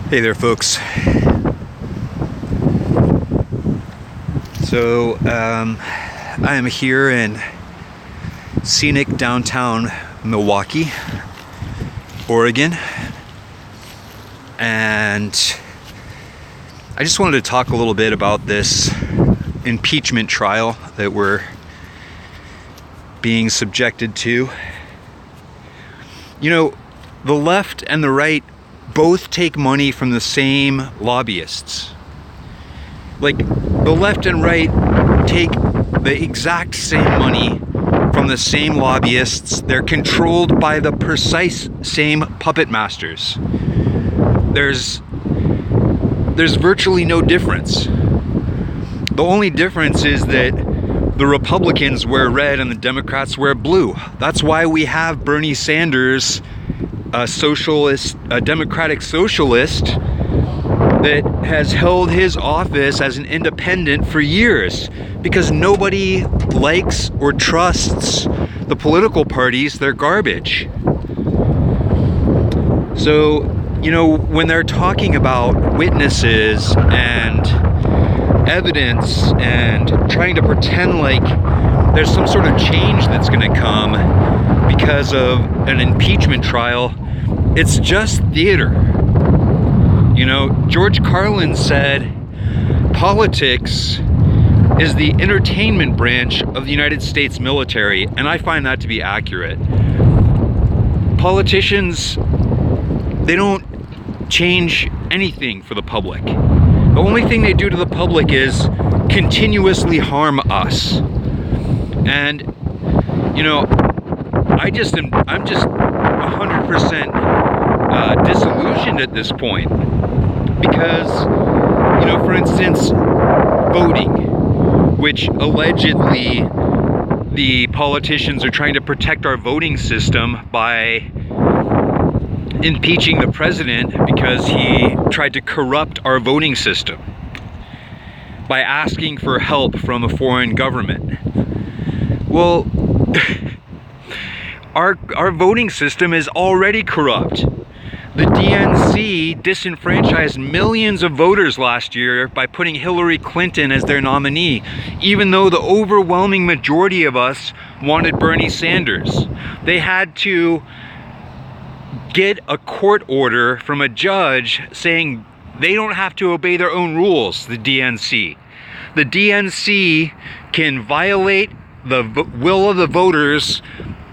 Hey there, folks. So, I am here in scenic downtown Milwaukee, Oregon, and I just wanted to talk a little bit about this impeachment trial that we're being subjected to. You know, the left and the right both take money from the same lobbyists. Like, the left and right take the exact same money from the same lobbyists. They're controlled by the precise same puppet masters. There's virtually no difference. The only difference is that the Republicans wear red and the Democrats wear blue. That's why we have Bernie Sanders, a socialist, a democratic socialist that has held his office as an independent for years, because nobody likes or trusts the political parties. They're garbage. So, you know, when they're talking about witnesses and evidence and trying to pretend like there's some sort of change that's going to come because of an impeachment trial, it's just theater. You know, George Carlin said politics is the entertainment branch of the United States military, and I find that to be accurate. Politicians, they don't change anything for the public. The only thing they do to the public is continuously harm us. And, you know, I'm just 100% disillusioned at this point. Because, you know, for instance, voting, which allegedly the politicians are trying to protect our voting system by impeaching the president because he tried to corrupt our voting system by asking for help from a foreign government. Well, our voting system is already corrupt. The DNC disenfranchised millions of voters last year by putting Hillary Clinton as their nominee, even though the overwhelming majority of us wanted Bernie Sanders. They had to get a court order from a judge saying they don't have to obey their own rules, the DNC. The DNC can violate the will of the voters.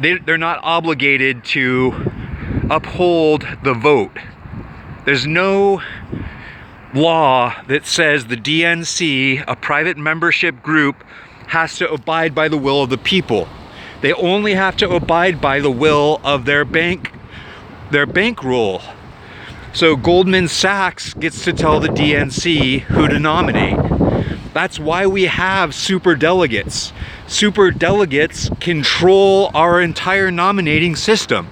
They're not obligated to uphold the vote. There's no law that says the DNC, a private membership group, has to abide by the will of the people. They only have to abide by the will of their bankroll. So Goldman Sachs gets to tell the DNC who to nominate. That's why we have superdelegates. Superdelegates control our entire nominating system.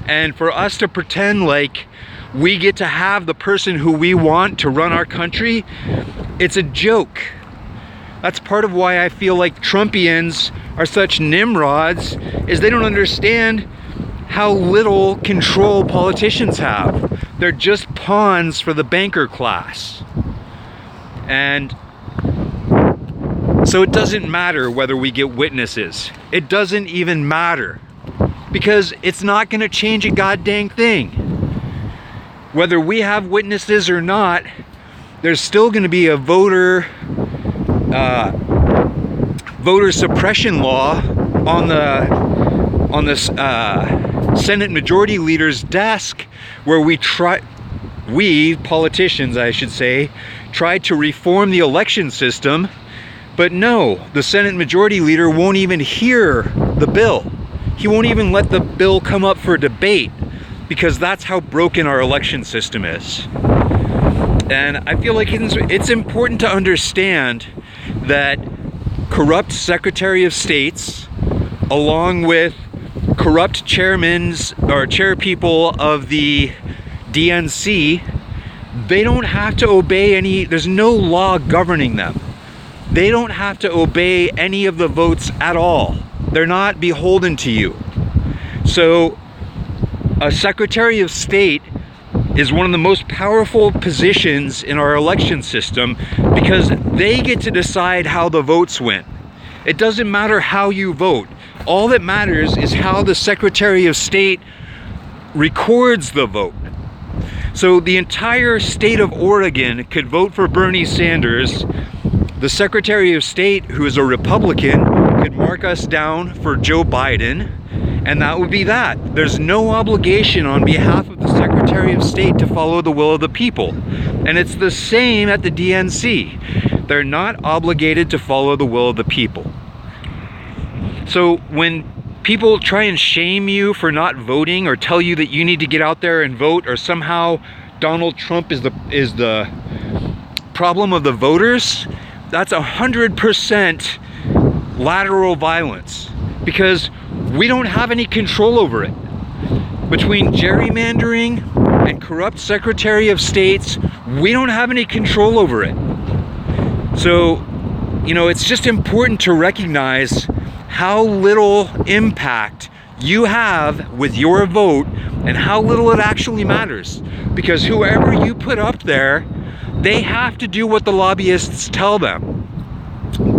And for us to pretend like we get to have the person who we want to run our country, it's a joke. That's part of why I feel like Trumpians are such nimrods, is they don't understand how little control politicians have. They're just pawns for the banker class. And so it doesn't matter whether we get witnesses. It doesn't even matter, because it's not going to change a goddamn thing. Whether we have witnesses or not, there's still going to be a voter suppression law on the Senate Majority Leader's desk, where we politicians, I should say, tried to reform the election system. But no, the Senate Majority Leader won't even hear the bill. He won't even let the bill come up for debate, because that's how broken our election system is. And I feel like it's important to understand that corrupt Secretary of States, along with corrupt chairpeople of the DNC, they don't have to obey there's no law governing them. They don't have to obey any of the votes at all. They're not beholden to you. So a Secretary of State is one of the most powerful positions in our election system because they get to decide how the votes went. It doesn't matter how you vote. All that matters is how the Secretary of State records the vote. So the entire state of Oregon could vote for Bernie Sanders. The Secretary of State, who is a Republican, could mark us down for Joe Biden, and that would be that. There's no obligation on behalf of the Secretary of State to follow the will of the people. And it's the same at the DNC. They're not obligated to follow the will of the people. So when people try and shame you for not voting or tell you that you need to get out there and vote, or somehow Donald Trump is the problem of the voters, that's 100% lateral violence, because we don't have any control over it. Between gerrymandering and corrupt Secretary of States, we don't have any control over it. So, you know, it's just important to recognize how little impact you have with your vote and how little it actually matters. Because whoever you put up there, they have to do what the lobbyists tell them.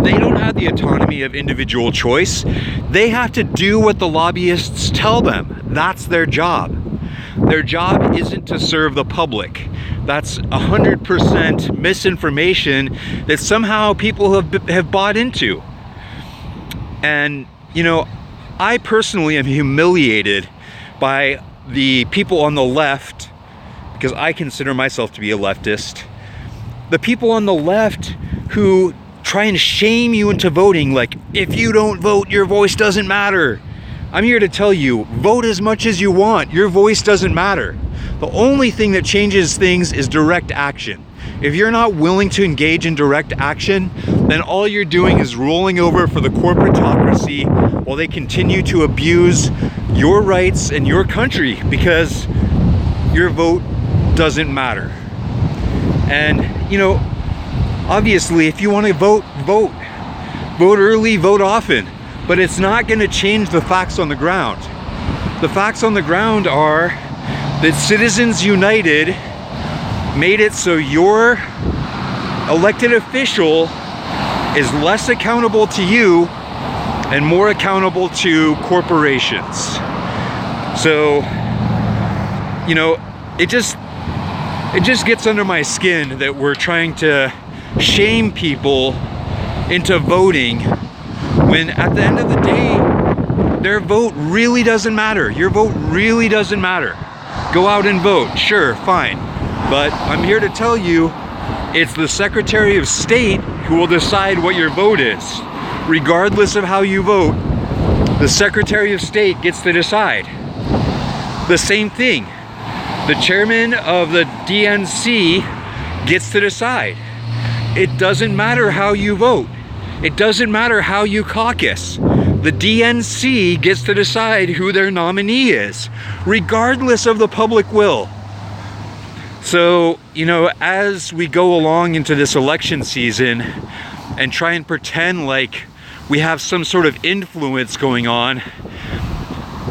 They don't have the autonomy of individual choice. They have to do what the lobbyists tell them. That's their job. Their job isn't to serve the public. That's 100% misinformation that somehow people have bought into. And, you know, I personally am humiliated by the people on the left, because I consider myself to be a leftist. The people on the left who try and shame you into voting, like, if you don't vote, your voice doesn't matter. I'm here to tell you, vote as much as you want. Your voice doesn't matter. The only thing that changes things is direct action. If you're not willing to engage in direct action, then all you're doing is rolling over for the corporatocracy while they continue to abuse your rights and your country, because your vote doesn't matter. And, you know, obviously, if you want to vote, vote. Vote early, vote often. But it's not going to change the facts on the ground. The facts on the ground are that Citizens United made it so your elected official is less accountable to you and more accountable to corporations. So, you know, it just gets under my skin that we're trying to shame people into voting when at the end of the day, their vote really doesn't matter. Your vote really doesn't matter. Go out and vote, sure, fine. But I'm here to tell you, it's the Secretary of State who will decide what your vote is. Regardless of how you vote, the Secretary of State gets to decide. The same thing. The chairman of the DNC gets to decide. It doesn't matter how you vote. It doesn't matter how you caucus. The DNC gets to decide who their nominee is, regardless of the public will. So, you know, as we go along into this election season and try and pretend like we have some sort of influence going on,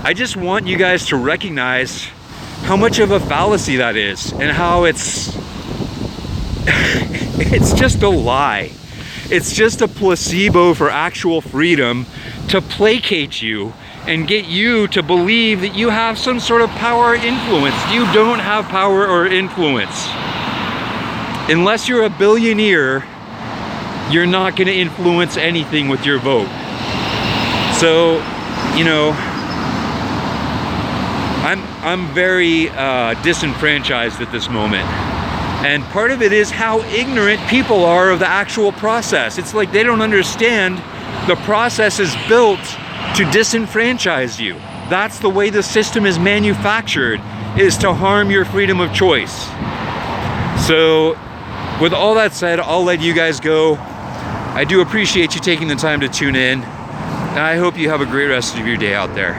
I just want you guys to recognize how much of a fallacy that is and how it's just a lie. It's just a placebo for actual freedom to placate you and get you to believe that you have some sort of power or influence. You don't have power or influence. Unless you're a billionaire, you're not going to influence anything with your vote. So, you know, I'm very disenfranchised at this moment. And part of it is how ignorant people are of the actual process. It's like they don't understand the process is built to disenfranchise you. That's the way the system is manufactured, is to harm your freedom of choice. So with all that said, I'll let you guys go. I do appreciate you taking the time to tune in, and I hope you have a great rest of your day out there.